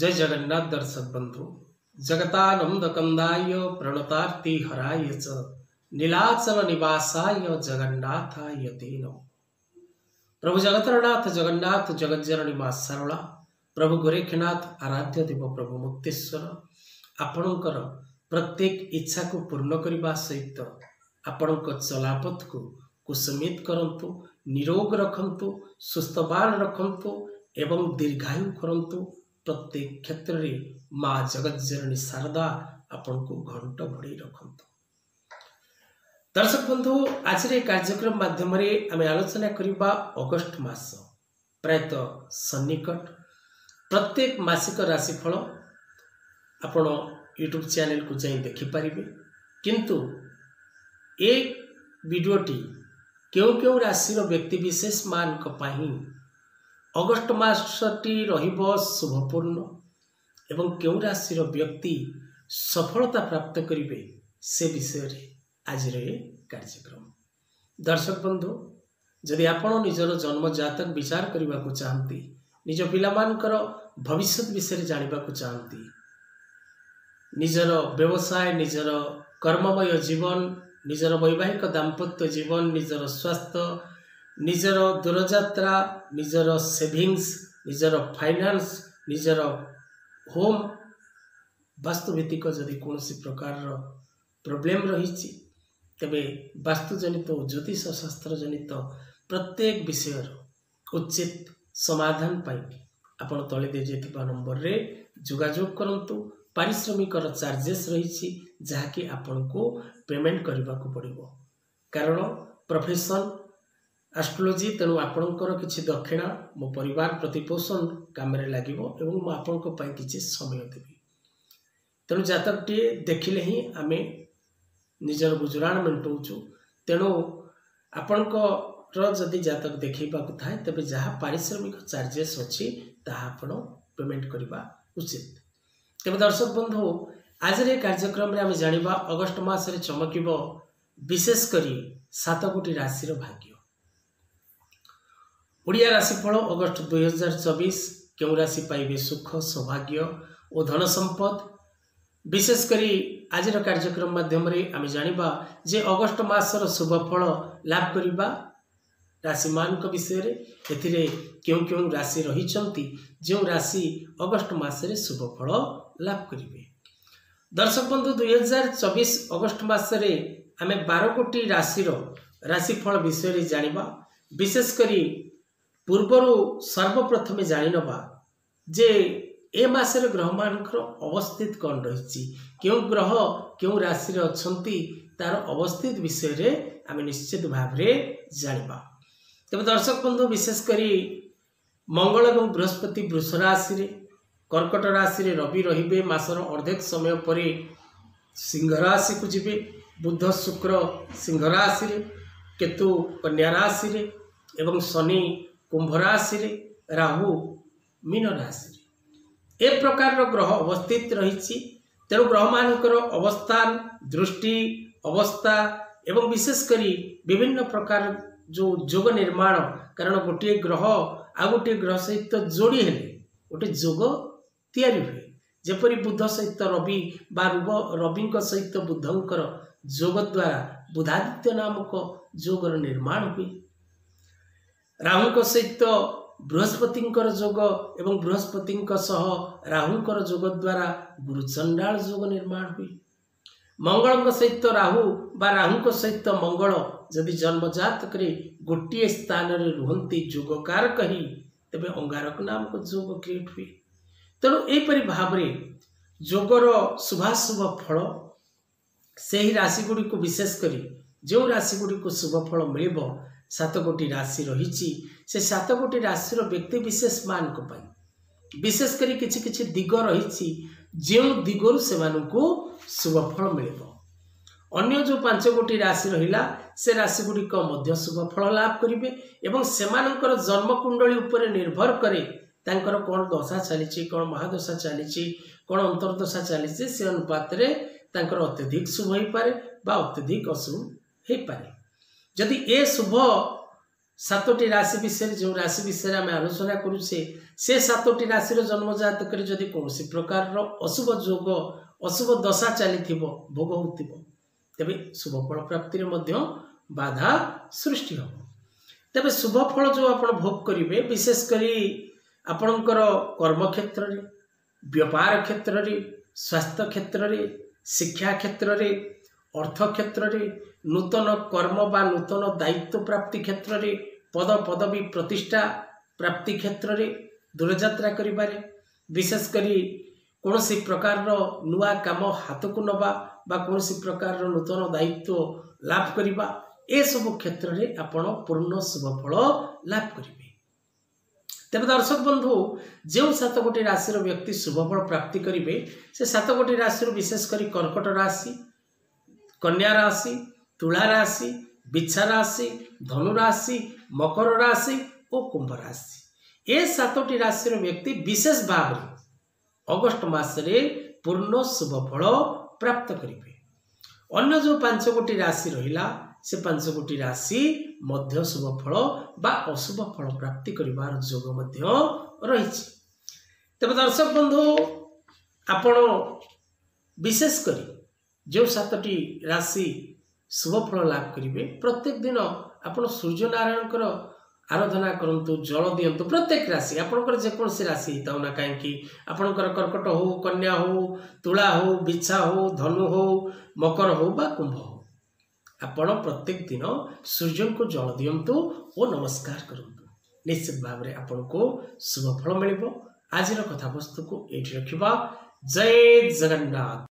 जय जगन्नाथ दर्शक बंधु जगतानंद कंदाय प्रणतार्ति हराय च नीलाचल निवासाय जगन्नाथाय ते नमः। प्रभु जगतरनाथ जगन्नाथ जगज्जननी मां सारला प्रभु गोरखनाथ आराध्य देव प्रभु मुक्तेश्वर आपणकर प्रत्येक इच्छा को पूर्ण करने सहित आपण चलापथ को कुसुमित करंतु, निरोग रखंतु, सुस्थवान रखंतु एवं दीर्घायु करंतु। प्रत्येक क्षेत्र में माँ जगज्जननी शारदा आपण को घंट घोड़े रखंतु। दर्शक बंधु आज कार्यक्रम माध्यम आम आलोचना करवा अगस्ट मास प्रायतः सन्निकट प्रत्येक मासिक राशिफल आपण यूट्यूब चैनल को जाई देखिपारे। किंतु ए वीडियोटी क्यों क्यों राशि व्यक्ति विशेष मान अगस्ट मासटी रहिबो शुभपूर्ण एवं क्यों राशि व्यक्ति सफलता प्राप्त करिवे से विषय रे आज कार्यक्रम। दर्शक बंधु जदि आपण निजर जन्म जातक विचार करने को चाहती, निज पिलामानकर भविष्य विषय जानवा चाहती, निजर व्यवसाय, निजर कर्ममय जीवन, निजर वैवाहिक दाम्पत्य जीवन, निजर स्वास्थ्य, निजर दूरयात्रा, निजर सेविंग्स, निजर फाइनान्स, निजर होम वास्तुभित्तिक जदि कौन प्रकार प्रोब्लेम रही तेबे वास्तुजनित और ज्योतिष शास्त्र जनित प्रत्येक विषय उचित समाधान पाई आपण तले दे जेतिबा नंबर रे जोगाजोग करंतु। पारिश्रमिक चार्जेस रही जहाँकि आपण को पेमेंट करने को पड़ो, कारण प्रोफेशन एस्ट्रोलॉजी तेणु आपणकर किसी दक्षिणा मो परिवार प्रतिपोषण काम लगे और आपण किसी समय देवी। तेणु जातकटी देखिले ही आमे निजर गुजराण मेटाऊँ। तेणु आपणकर जदि जातक देखा थाए तेबे जहाँ पारिश्रमिक चार्जेस अच्छी ताहा आपण पेमेंट करवा उचित। तेज दर्शक बंधु आज कार्यक्रम में आम जाना अगस्ट मासरे चमक विशेषकर 7 गोटी राशि भाग्य। ओडिया राशिफल अगस्ट 2024 क्यों राशि पाइबे सुख सौभाग्य और धन संपद। विशेषकर आज कार्यक्रम माध्यम आम जाना जे अगस्ट मासर शुभफल लाभ करवा राशि मान विषय एथिरे क्यों क्यों राशि रही जो राशि अगस्ट मासरे शुभफल लाभ करेंगे। दर्शक बंधु 2024 अगस्ट मासरे आम 12 गोटी राशि राशिफल विषय जानिबा। विशेषकर पूर्वर सर्वप्रथम जानिनबा जे ए मासरे ग्रह मानकर अवस्थित कौन रही, क्यों ग्रह क्यों राशि अच्छी तार अवस्थित विषय आम निश्चित भाव जानिबा। तेज दर्शक बंधु विशेषकर मंगल और बृहस्पति वृष राशि रे, कर्कट राशि रे रवि रहिबे मासर अर्धेक समय पर सिंह राशि को जिबे, बुध शुक्र सिंह राशि रे, केतु कन्या राशि रे एवं शनि कुंभ राशि रे, राहु मीन राशि रे। ए प्रकार ग्रह अवस्थित रही। तेणु ग्रह मानकर अवस्थान दृष्टि अवस्था एवं विशेषकर विभिन्न प्रकार जो जोग निर्माण, कारण गोटे ग्रह आ गोटे ग्रह सहित जोड़ी हेले गोटे जोग तैयारी हुए। जेपरी बुध सहित रवि बा रवि सहित बुधंकर जोग द्वारा बुधादित्य नामक जोगर निर्माण हुए। राहु सहित बृहस्पति जोग एवं बृहस्पति राहुंकर जोग द्वारा गुरुचंडाल जोग निर्माण हुए। मंगल सहित राहु बा राहु सहित मंगल जदि जन्मजातक गोटे स्थान रे रुहंती जोगकार कही तेबे अंगारक नाम को जोग क्रिएट हुए। तेणु एपरी भाव जोगर शुभाशुभ फल से ही राशि गुड़ी को विशेषकर जो राशि गुड़ी को शुभ फल मिल 7 गोटी राशि रही से 7 गोटी राशि व्यक्ति विशेष मान को पाई विशेषकर किछि किछि दिग रही जो दिगरु से शुभ फल मिल। अन्य जो 5 गोटी राशि रहिला से राशि गुड़िक मध्य शुभ फल लाभ करेंगे एवं सेमानंकर जन्म कुंडली उपर निर्भर करे तांकर कौन दशा चली कौन महादशा चली कौन अंतर्दशा चली से अनुपात तांकर अत्यधिक शुभ हो पारे बा अत्यधिक अशुभ हो पारे। जदि ए शुभ सातोटी राशि विषय जो राशि विषय आम आलोचना करुचे से सातोटी राशि जन्म जातक जदि कौन प्रकार अशुभ जोग अशुभ दशा चली भोग हो तेरे शुभ फल प्राप्ति बाधा सृष्टि हो तेरे शुभ फल जो आप भोग करेंगे विशेषकर आपणकर कर्म क्षेत्र में व्यापार क्षेत्र में स्वास्थ्य क्षेत्र में शिक्षा क्षेत्र में अर्थ क्षेत्र में नूतन कर्म बा नूतन दायित्व प्राप्ति क्षेत्र में पद पदवी प्रतिष्ठा प्राप्ति क्षेत्र में दूरयात्रा करिबारे विशेषकर कौन प्रकार नुआ काम हाथ को नवा बा कौन प्रकार नूतन दायित्व लाभ करवा ए सब क्षेत्र में आपण पूर्ण शुभ फल लाभ करेंगे। तेज दर्शक बंधु जो 7 गोटी राशि व्यक्ति शुभ फल प्राप्ति करेंगे से 7 गोटी राशि विशेषकर कर्कट राशि कन्या राशि तुला राशि बिच्छा राशि धनु राशि मकर राशि और कुंभ राशि ए 7टी राशि व्यक्ति विशेष भाव में अगस्त मासरे पूर्ण शुभ फल प्राप्त करेंगे। अन्य जो 5 गोटी राशि रहिला से 5 गोटी राशि मध्य शुभ फल बा अशुभ फल प्राप्ति करिवार जोग मध्य रही। तबे दर्शक बंधु आपण विशेषकर जो 7टी राशि शुभ फल लाभ करेंगे प्रत्येक दिन आपण सूर्य नारायण आराधना करंतु जल दियंतु प्रत्येक राशि आपणकर जेकोसी राशि होता ना कहीं आपणकर कर्कट हो कन्या हो तुला हो बिच्छा हो धनु हो मकर हो बा कुंभ हो आपण प्रत्येक दिन सूर्य को जल दियंतु और नमस्कार करंतु निश्चित भाव में आपन को शुभ फल मिलिबो। आज कथा वस्तु को एठी रखिबा। जय जगन्नाथ।